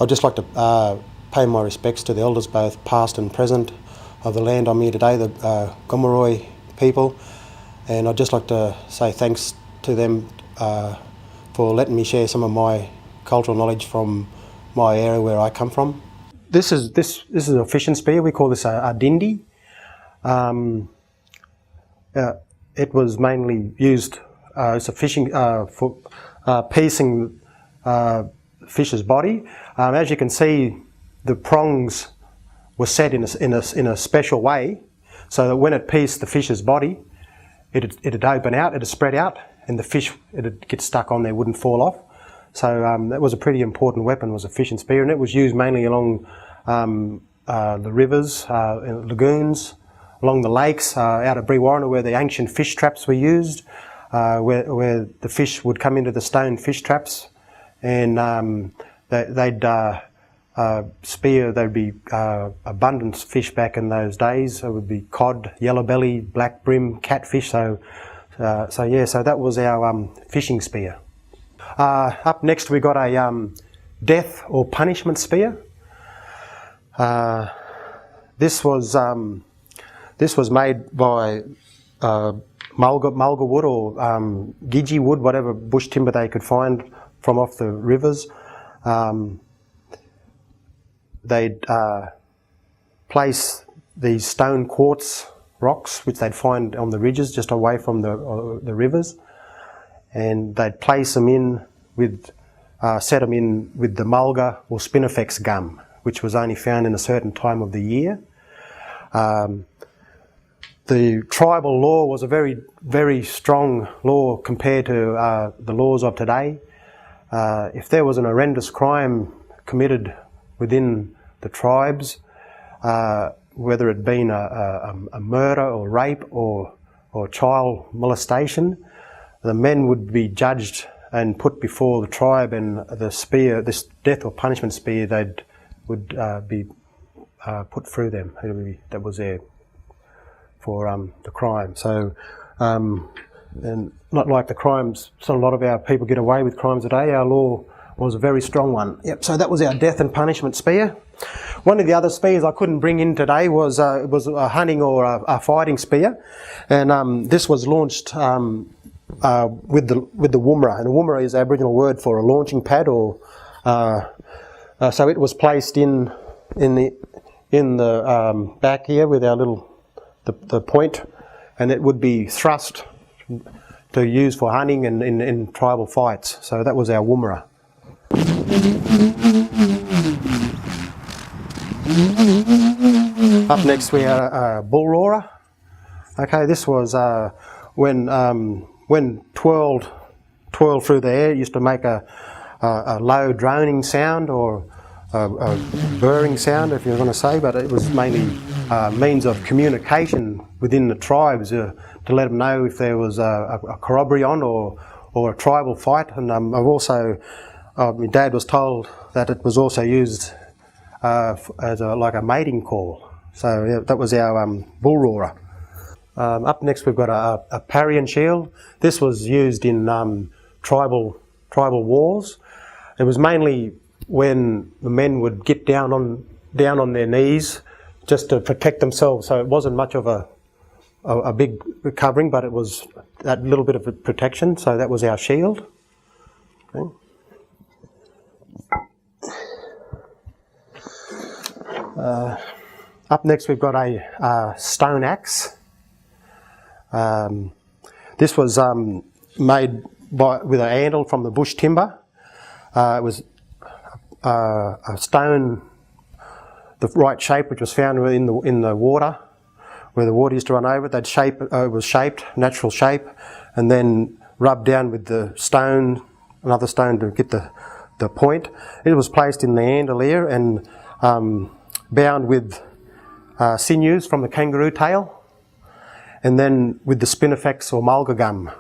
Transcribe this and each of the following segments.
I'd just like to pay my respects to the elders, both past and present, of the land I'm here today, the Gomeroi people, and I'd just like to say thanks to them for letting me share some of my cultural knowledge from my area where I come from. This is a fishing spear. We call this a dindi. It was mainly used as a fishing for piecing fish's body. As you can see, the prongs were set in a special way, so that when it pieced the fish's body, it'd open out, it'd spread out, and the fish, it'd get stuck on there, wouldn't fall off. So that was a pretty important weapon, was a fishing spear, and it was used mainly along the rivers, lagoons, along the lakes, out of Brewarrina, where the ancient fish traps were used, where the fish would come into the stone fish traps, and they'd spear. There'd be abundant fish back in those days. It would be cod, yellow belly, black brim, catfish. So that was our fishing spear. Up next we got a death or punishment spear. This was made by mulga wood or gidgee wood, whatever bush timber they could find from off the rivers. They'd place these stone quartz rocks, which they'd find on the ridges just away from the rivers, and they'd place them in with, set them in with the mulga or spinifex gum, which was only found in a certain time of the year. The tribal law was a very, very strong law compared to the laws of today. If there was an horrendous crime committed within the tribes, whether it been a murder or rape or child molestation, the men would be judged and put before the tribe, and the spear, this death or punishment spear, would be put through them. That was there for the crime. So, and not like the crimes, so a lot of our people get away with crimes today. Our law was a very strong one. Yep. So that was our death and punishment spear. One of the other spears I couldn't bring in today was a hunting or a fighting spear, and this was launched with the woomera, and a woomera is Aboriginal word for a launching pad, or so it was placed in the back here with our little the point, and it would be thrust to use for hunting and in tribal fights. So that was our woomera. Up next we had a bull roarer. Okay, this was when twirled through the air, it used to make a low droning sound, or a burring sound, if you're going to say, but it was mainly means of communication within the tribes to let them know if there was a corroboree on or a tribal fight. And I've also, my dad was told that it was also used as like a mating call. So yeah, that was our bull roarer. Up next we've got a parry shield. This was used in tribal wars. It was mainly when the men would get down on their knees just to protect themselves. So it wasn't much of a big covering, but it was that little bit of a protection. So that was our shield. Okay. Up next we've got a stone axe. This was made with a handle from the bush timber. It was a stone, the right shape, which was found in the water, where the water used to run over it. It was shaped, natural shape, and then rubbed down with the stone, another stone to get the point. It was placed in the handle here and bound with sinews from the kangaroo tail, and then with the spinifex or mulga gum,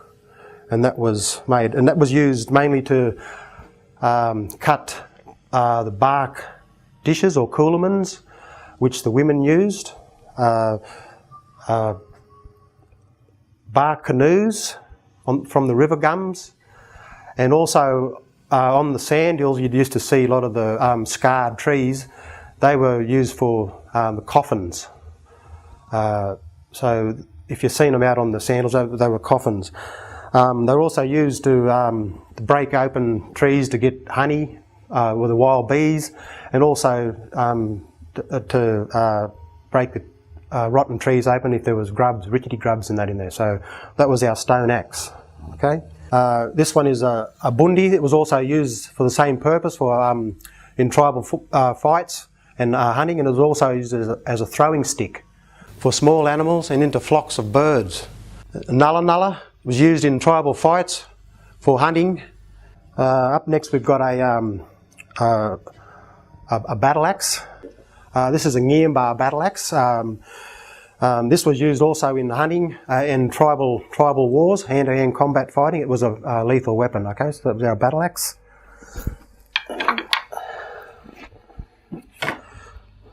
and that was made, and that was used mainly to cut the bark dishes or coolamans, which the women used, bark canoes from the river gums, and also on the sand hills, you'd used to see a lot of the scarred trees. They were used for coffins. So if you've seen them out on the sand hills, they were coffins. They're also used to break open trees to get honey with the wild bees, and also to break the rotten trees open if there was grubs, rickety grubs and that in there. So that was our stone axe. Okay. This one is a bundi. It was also used for the same purpose for in tribal fights and hunting, and it was also used as a throwing stick for small animals and into flocks of birds. Nulla nulla was used in tribal fights for hunting. Up next we've got a battle axe. This is a Ngiambaa battle axe. This was used also in hunting and tribal wars, hand-to-hand combat fighting. It was a lethal weapon. Okay, so that was our battle axe.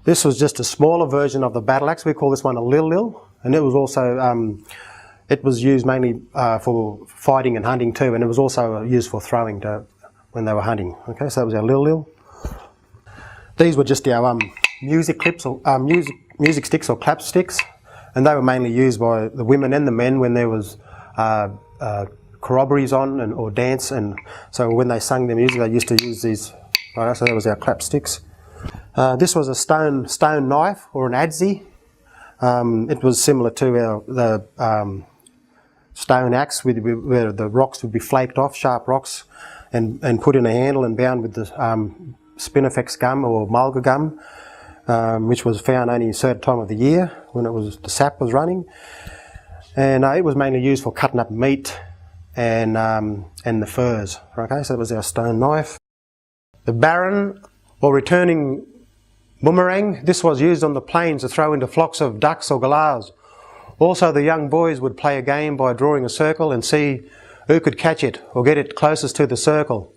This was just a smaller version of the battle axe. We call this one a lil lil, and it was also it was used mainly for fighting and hunting too, and it was also used for throwing when they were hunting. Okay, so that was our lil lil. These were just our music clips or music sticks or clap sticks, and they were mainly used by the women and the men when there was corroborees on or dance, and so when they sang their music they used to use these. Right, so that was our clap sticks. This was a stone knife or an adze. It was similar to the stone axe where the rocks would be flaked off, sharp rocks, and put in a handle and bound with the spinifex gum or mulga gum, which was found only a certain time of the year when the sap was running. And it was mainly used for cutting up meat and the furs. Okay, so that was our stone knife. The baron or returning boomerang, this was used on the plains to throw into flocks of ducks or galahs. Also the young boys would play a game by drawing a circle and see who could catch it or get it closest to the circle.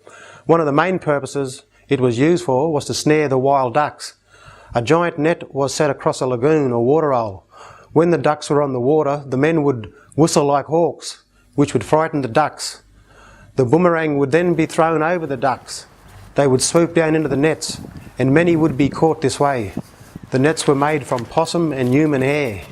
One of the main purposes it was used for was to snare the wild ducks. A giant net was set across a lagoon or waterhole. When the ducks were on the water, the men would whistle like hawks, which would frighten the ducks. The boomerang would then be thrown over the ducks. They would swoop down into the nets, and many would be caught this way. The nets were made from possum and human hair.